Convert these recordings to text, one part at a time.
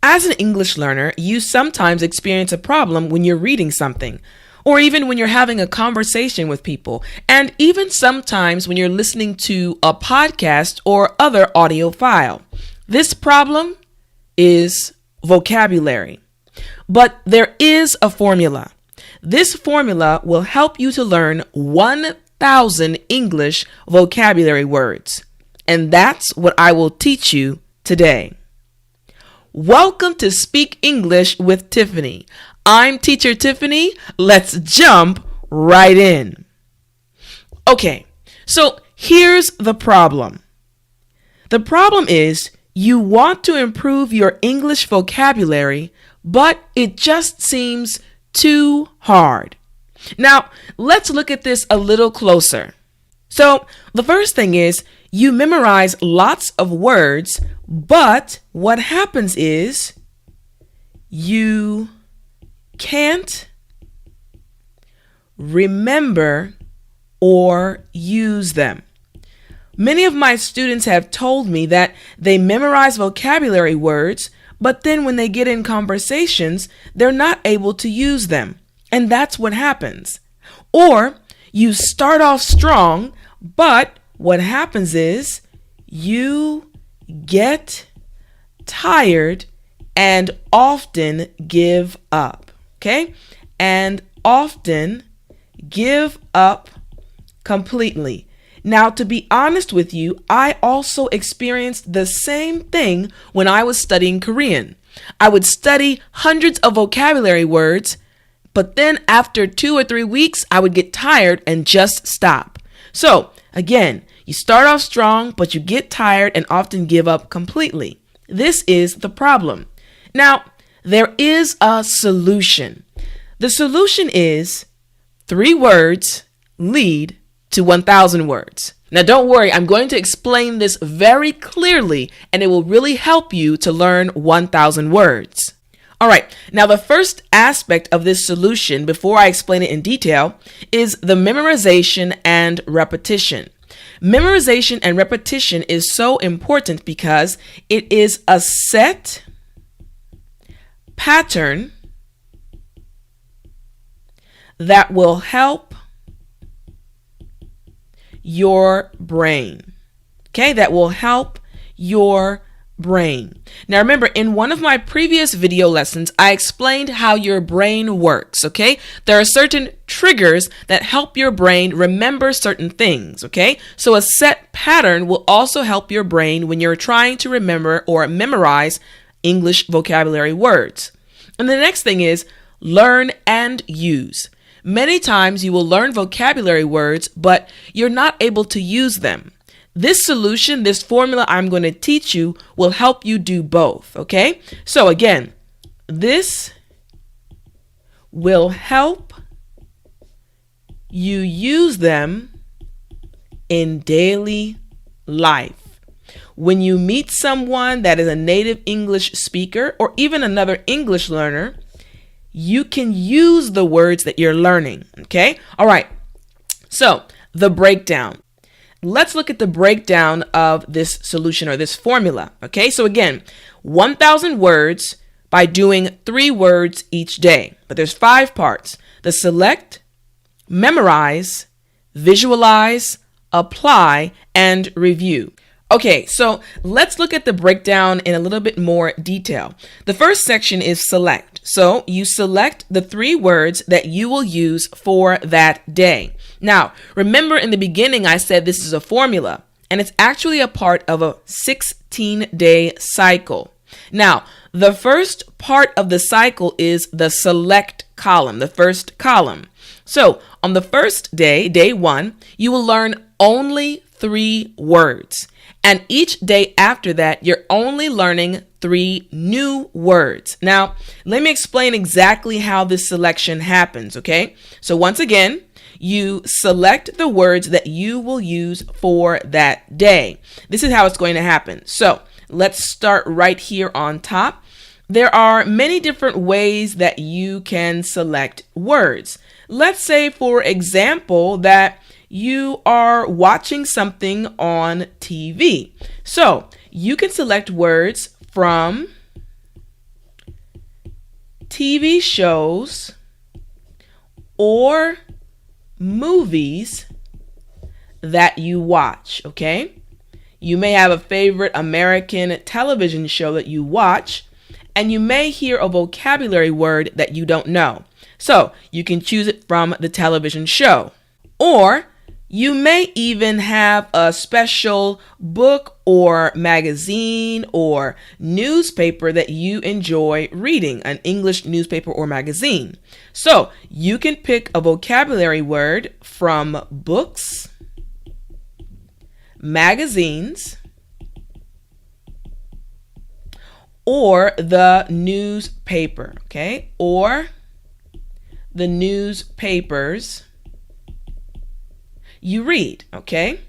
As an English learner, you sometimes experience a problem when you're reading something, or even when you're having a conversation with people, and even sometimes when you're listening to a podcast or other audio file. This problem is vocabulary. But there is a formula. This formula will help you to learn 1,000 English vocabulary words. And that's what I will teach you today. Welcome to Speak English with Tiffany. I'm Teacher Tiffany. Let's jump right in. Okay, so here's the problem. The problem is you want to improve your English vocabulary, but it just seems too hard. Now, let's look at this a little closer. So, the first thing is you memorize lots of words, but what happens is you can't remember or use them. Many of my students have told me that they memorize vocabulary words, but then when they get in conversations, they're not able to use them. And that's what happens. Or you start off strong, but what happens is you get tired and often give up. Okay? And often give up completely. Now, to be honest with you, I also experienced the same thing when I was studying Korean. I would study hundreds of vocabulary words, but then after 2 or 3 weeks, I would get tired and just stop. So, again, you start off strong, but you get tired and often give up completely. This is the problem. Now, there is a solution. The solution is 3 words lead to 1,000 words. Now, don't worry, I'm going to explain this very clearly, and it will really help you to learn 1,000 words. All right, now the first aspect of this solution, before I explain it in detail, is the memorization and repetition. Memorization and repetition is so important because it is a set pattern that will help your brain. Okay, that will help your brain. Now remember, in one of my previous video lessons, I explained how your brain works, okay? There are certain triggers that help your brain remember certain things, okay? So a set pattern will also help your brain when you're trying to remember or memorize English vocabulary words. And the next thing is learn and use. Many times you will learn vocabulary words, but you're not able to use them. This solution, this formula I'm going to teach you will help you do both, okay? So again, this will help you use them in daily life. When you meet someone that is a native English speaker or even another English learner, you can use the words that you're learning, okay? All right, so the breakdown. Let's look at the breakdown of this solution or this formula, okay? So again, 1,000 words by doing 3 words each day. But there's 5 parts: the select, memorize, visualize, apply, and review. Okay, so let's look at the breakdown in a little bit more detail. The first section is select. So you select the 3 words that you will use for that day. Now, remember in the beginning I said this is a formula, and it's actually a part of a 16-day cycle. Now, the first part of the cycle is the select column, the first column. So on the first day, day 1, you will learn only 3 words. And each day after that, you're only learning 3 new words. Now, let me explain exactly how this selection happens, okay? So once again, you select the words that you will use for that day. This is how it's going to happen. So let's start right here on top. There are many different ways that you can select words. Let's say, for example, that you are watching something on TV. So you can select words from TV shows or movies that you watch, okay? You may have a favorite American television show that you watch, and you may hear a vocabulary word that you don't know. So you can choose it from the television show. Or you may even have a special book or magazine or newspaper that you enjoy reading, an English newspaper or magazine. So you can pick a vocabulary word from books, magazines, or the newspaper, okay? Or the newspapers you read, okay?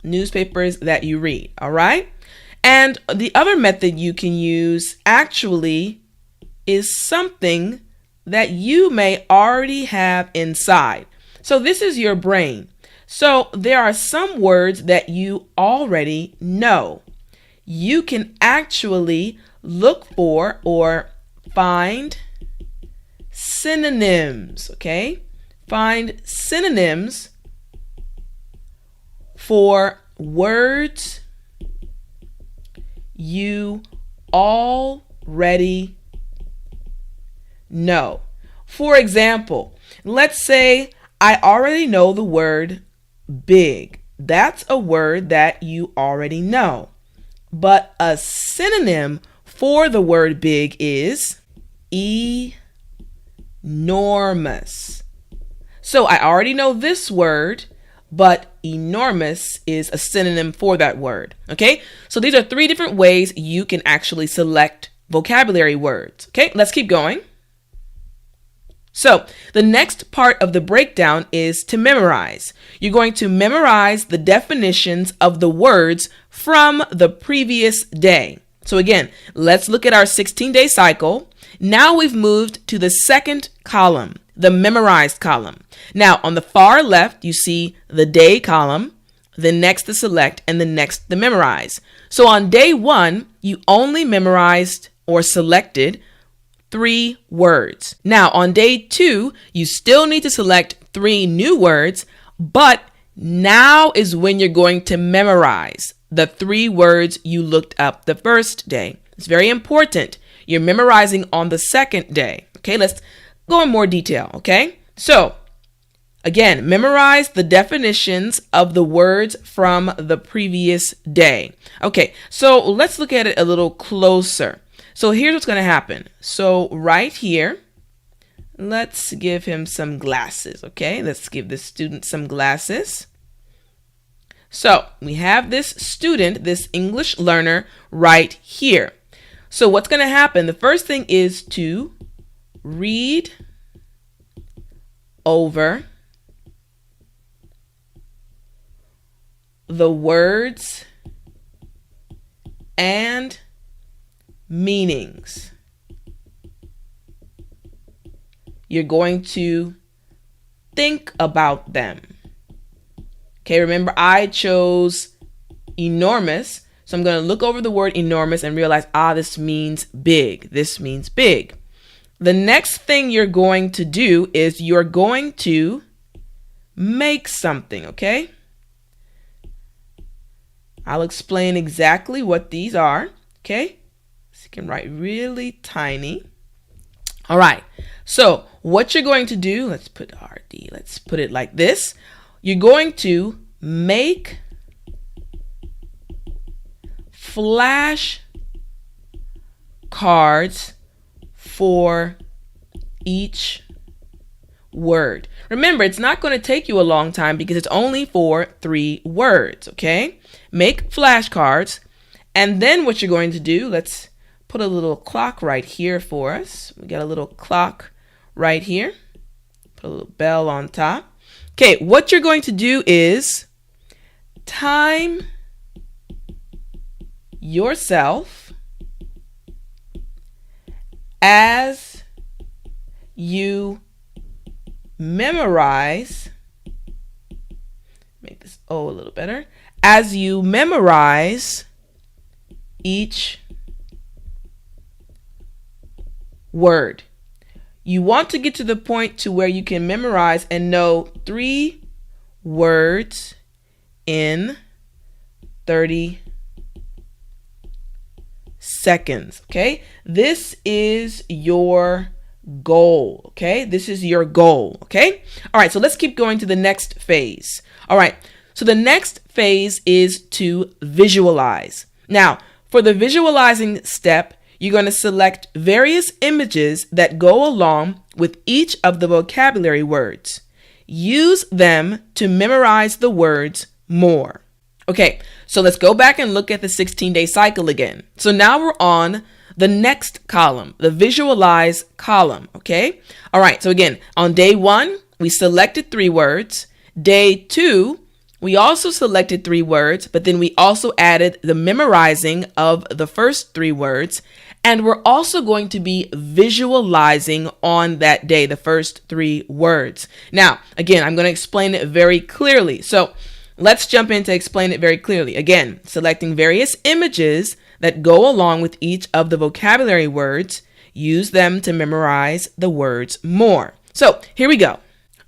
Newspapers that you read, all right? And the other method you can use actually is something that you may already have inside. So this is your brain. So there are some words that you already know. You can actually look for or find synonyms, okay? Find synonyms for words you already know. For example, let's say I already know the word big. That's a word that you already know. But a synonym for the word big is enormous. So I already know this word, but enormous is a synonym for that word. Okay, so these are 3 different ways you can actually select vocabulary words. Okay, let's keep going. So the next part of the breakdown is to memorize. You're going to memorize the definitions of the words from the previous day. So again, let's look at our 16-day cycle. Now we've moved to the second column, the memorized column. Now on the far left, you see the day column, the next the select, and the next the memorize. So on day 1, you only memorized or selected 3 words. Now on day 2, you still need to select 3 new words, but now is when you're going to memorize the 3 words you looked up the first day. It's very important. You're memorizing on the second day. Okay, let's go in more detail, okay? So, again, memorize the definitions of the words from the previous day. Okay, so let's look at it a little closer. So here's what's going to happen. So right here, let's give him some glasses, okay? Let's give this student some glasses. So we have this student, this English learner right here. So what's going to happen? The first thing is to read over the words and meanings. You're going to think about them. Okay, remember I chose enormous, so I'm going to look over the word enormous and realize, this means big. This means big. The next thing you're going to do is you're going to make something, okay? I'll explain exactly what these are, okay? So you can write really tiny. All right, so what you're going to do, let's put RD, let's put it like this. You're going to make flash cards for each word. Remember, it's not going to take you a long time because it's only for 3 words, okay? Make flashcards, and then what you're going to do, let's put a little clock right here for us. We got a little clock right here. Put a little bell on top. Okay, what you're going to do is time yourself as you memorize, make this O a little better, as you memorize each word. you want to get to the point to where you can memorize and know 3 words in 30 seconds. Okay, this is your goal. Okay, this is your goal. Okay, all right, so let's keep going to the next phase. All right, so the next phase is to visualize. Now, for the visualizing step, you're going to select various images that go along with each of the vocabulary words. Use them to memorize the words more. Okay, so let's go back and look at the 16-day cycle again. So now we're on the next column, the visualize column, okay? All right, so again, on day 1, we selected 3 words. Day 2, we also selected 3 words, but then we also added the memorizing of the first 3 words. And we're also going to be visualizing on that day, the first 3 words. Now, again, I'm going to explain it very clearly. So let's jump in to explain it very clearly. Again, selecting various images that go along with each of the vocabulary words. Use them to memorize the words more. So here we go.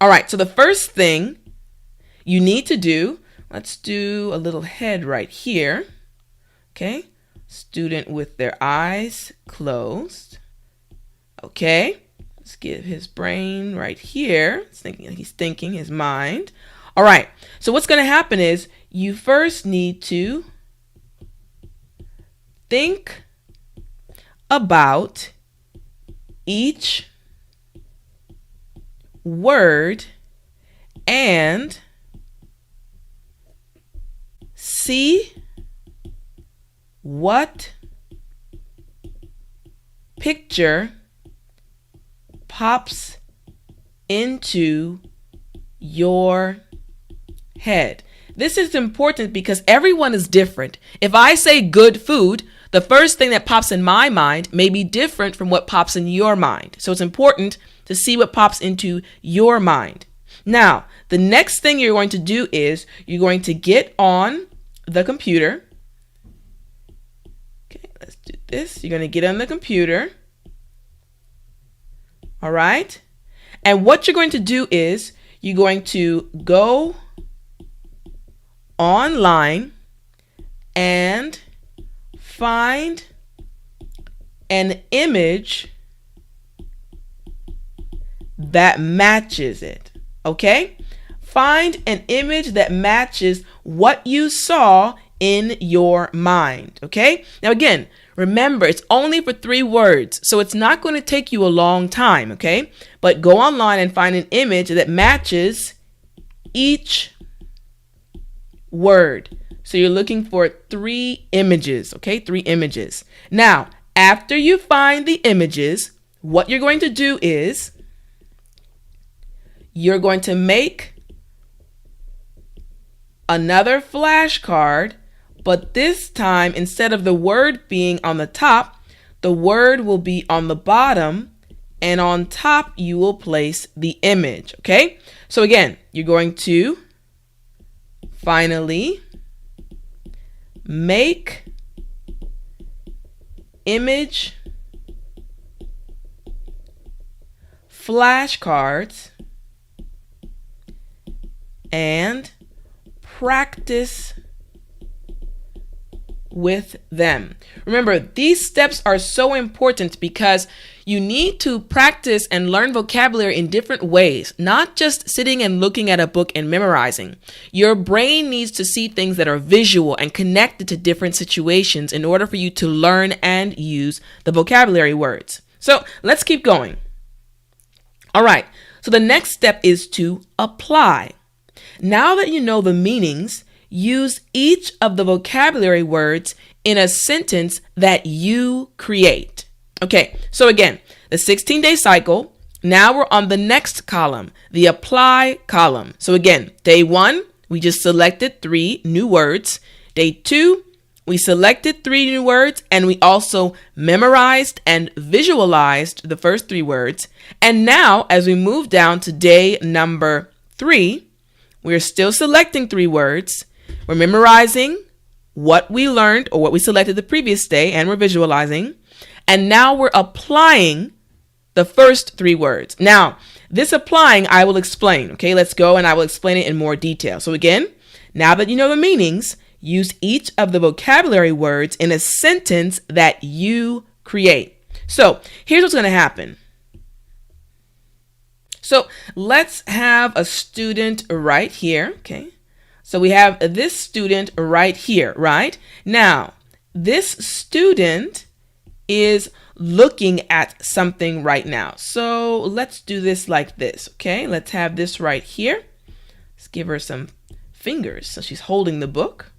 All right, so the first thing you need to do, let's do a little head right here. Okay. Student with their eyes closed. Okay, let's get his brain right here. He's thinking his mind. All right, so what's going to happen is you first need to think about each word and see what picture pops into your head. This is important because everyone is different. If I say good food, the first thing that pops in my mind may be different from what pops in your mind. So it's important to see what pops into your mind. Now, the next thing you're going to do is you're going to get on the computer. Let's do this. You're going to get on the computer. All right. And what you're going to do is you're going to go online and find an image that matches it. Okay? Find an image that matches what you saw in your mind. Okay? Now again, remember, it's only for 3 words, so it's not going to take you a long time. Okay? But go online and find an image that matches each word. So you're looking for 3 images. Okay? 3 images. Now, after you find the images, what you're going to do is you're going to make another flashcard, but this time, instead of the word being on the top, the word will be on the bottom, and on top you will place the image. Okay? So again, you're going to finally make image flashcards and practice with them. Remember, these steps are so important because you need to practice and learn vocabulary in different ways, not just sitting and looking at a book and memorizing. Your brain needs to see things that are visual and connected to different situations in order for you to learn and use the vocabulary words. So let's keep going. All right, so the next step is to apply. Now that you know the meanings, use each of the vocabulary words in a sentence that you create. Okay, so again, the 16-day cycle. Now we're on the next column, the apply column. So again, day 1, we just selected 3 new words. Day 2, we selected 3 new words and we also memorized and visualized the first 3 words. And now as we move down to day number 3, we're still selecting 3 words. We're memorizing what we learned or what we selected the previous day, and we're visualizing. And now we're applying the first three words. Now, this applying, I will explain. Okay, let's go and I will explain it in more detail. So again, now that you know the meanings, use each of the vocabulary words in a sentence that you create. So here's what's going to happen. So let's have a student right here. Okay, so we have this student right here, right? Now, this student is looking at something right now. So let's do this like this. Okay, let's have this right here. Let's give her some fingers. So she's holding the book.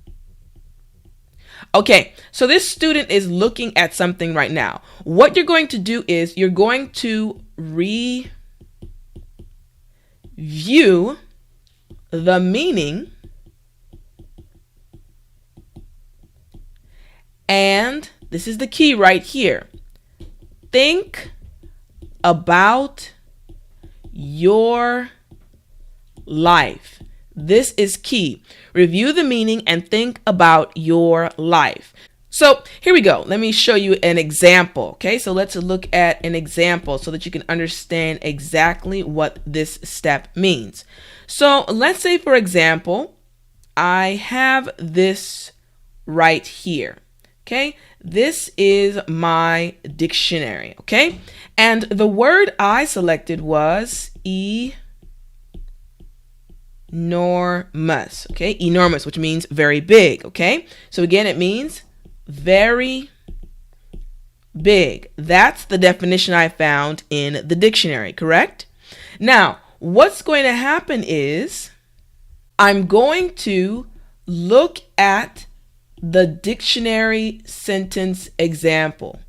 Okay, so this student is looking at something right now. What you're going to do is you're going to review the meaning and this is the key right here. Think about your life. This is key. Review the meaning and think about your life. So here we go. Let me show you an example. Okay, so let's look at an example so that you can understand exactly what this step means. So let's say, for example, I have this right here. Okay, this is my dictionary. Okay, and the word I selected was enormous. Okay, enormous, which means very big. Okay, so again, it means very big. That's the definition I found in the dictionary, correct? Now, what's going to happen is I'm going to look at the dictionary sentence example.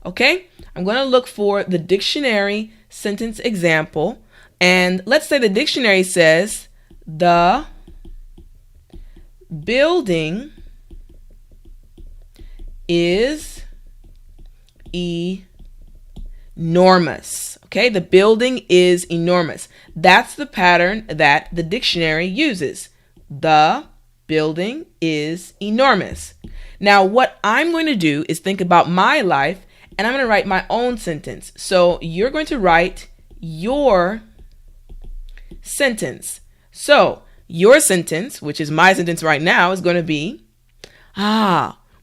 Okay, I'm going to look for the dictionary sentence example, and let's say the dictionary says the building is enormous. Okay, the building is enormous. That's the pattern that the dictionary uses. The building is enormous. Now, what I'm going to do is think about my life and I'm going to write my own sentence. So you're going to write your sentence. So your sentence, which is my sentence right now, is going to be,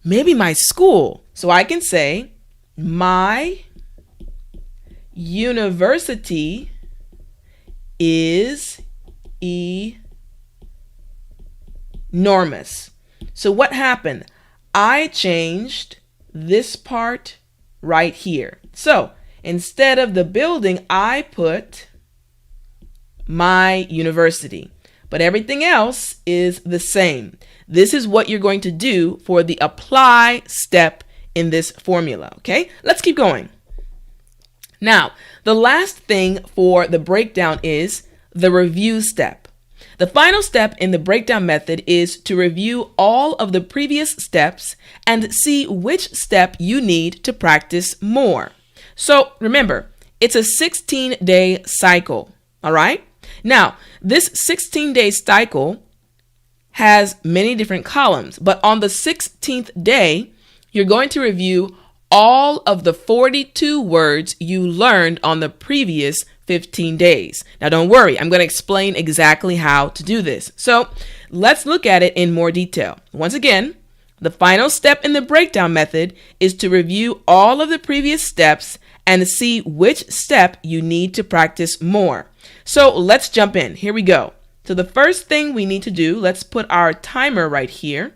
maybe my school. So I can say, my university is enormous. So what happened? I changed this part right here. So instead of the building, I put my university. But everything else is the same. This is what you're going to do for the apply step in this formula. Okay, let's keep going. Now, the last thing for the breakdown is the review step. The final step in the breakdown method is to review all of the previous steps and see which step you need to practice more. So remember, it's a 16-day cycle, all right? Now, this 16-day cycle has many different columns, but on the 16th day, you're going to review all of the 42 words you learned on the previous 15 days. Now, don't worry, I'm going to explain exactly how to do this. So let's look at it in more detail. Once again, the final step in the breakdown method is to review all of the previous steps and see which step you need to practice more. So let's jump in. Here we go. So the first thing we need to do, let's put our timer right here.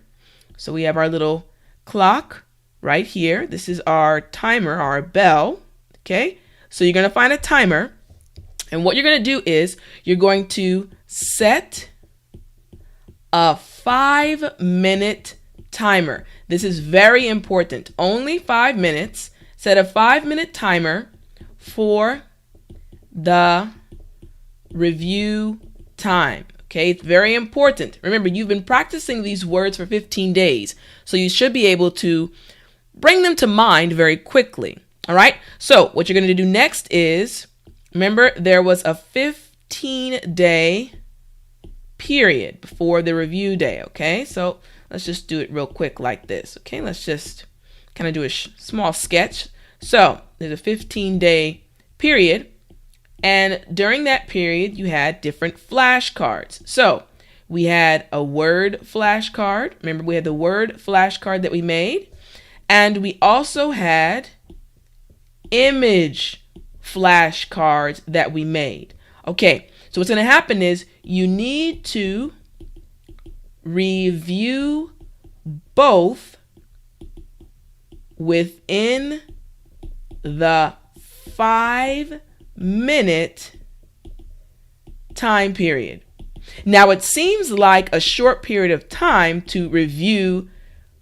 So we have our little clock right here. This is our timer, our bell. Okay, so you're going to find a timer. And what you're going to do is you're going to set a 5-minute timer. This is very important. Only 5 minutes. Set a 5-minute timer for the review time. Okay, it's very important. Remember, you've been practicing these words for 15 days, so you should be able to bring them to mind very quickly. All right, so what you're going to do next is, remember, there was a 15-day period before the review day. Okay, so let's just do it real quick like this. Okay, let's just kind of do a small sketch. So there's a 15-day period. And during that period, you had different flashcards. So we had a word flashcard. Remember, we had the word flashcard that we made. And we also had image flashcards that we made. Okay, so what's going to happen is you need to review both within the 5-minute time period. Now, it seems like a short period of time to review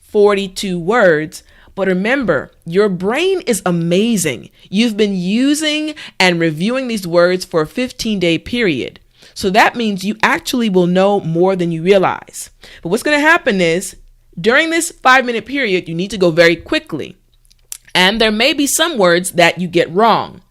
42 words, but remember, your brain is amazing. You've been using and reviewing these words for a 15-day period. So that means you actually will know more than you realize. But what's going to happen is, during this 5-minute period, you need to go very quickly. And there may be some words that you get wrong.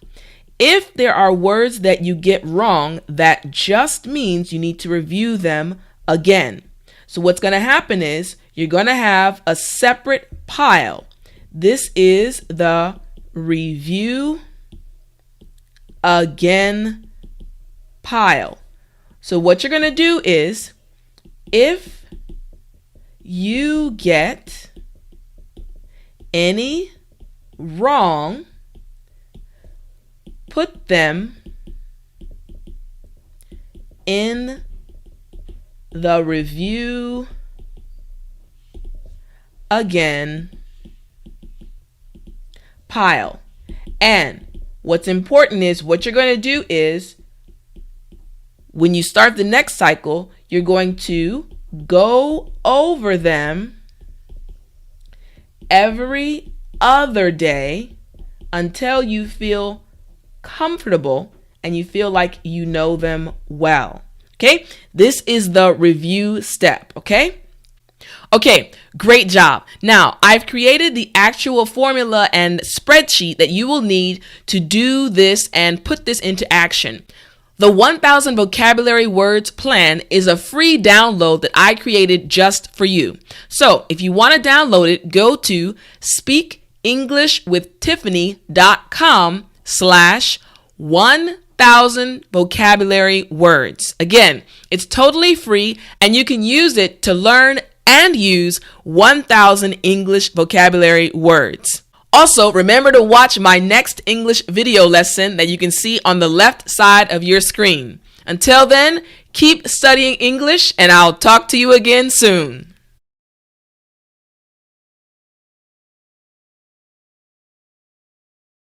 If there are words that you get wrong, that just means you need to review them again. So what's going to happen is you're going to have a separate pile. This is the review again pile. So what you're going to do is, if you get any wrong, put them in the review again pile. And what's important is what you're going to do is, when you start the next cycle, you're going to go over them every other day until you feel comfortable and you feel like you know them well. Okay? This is the review step. Okay? Okay, great job. Now, I've created the actual formula and spreadsheet that you will need to do this and put this into action. The 1000 vocabulary words plan is a free download that I created just for you. So if you want to download it, go to speakenglishwithtiffany.com/1000 vocabulary words. Again, it's totally free and you can use it to learn and use 1000 English vocabulary words. Also, remember to watch my next English video lesson that you can see on the left side of your screen. Until then, keep studying English and I'll talk to you again soon.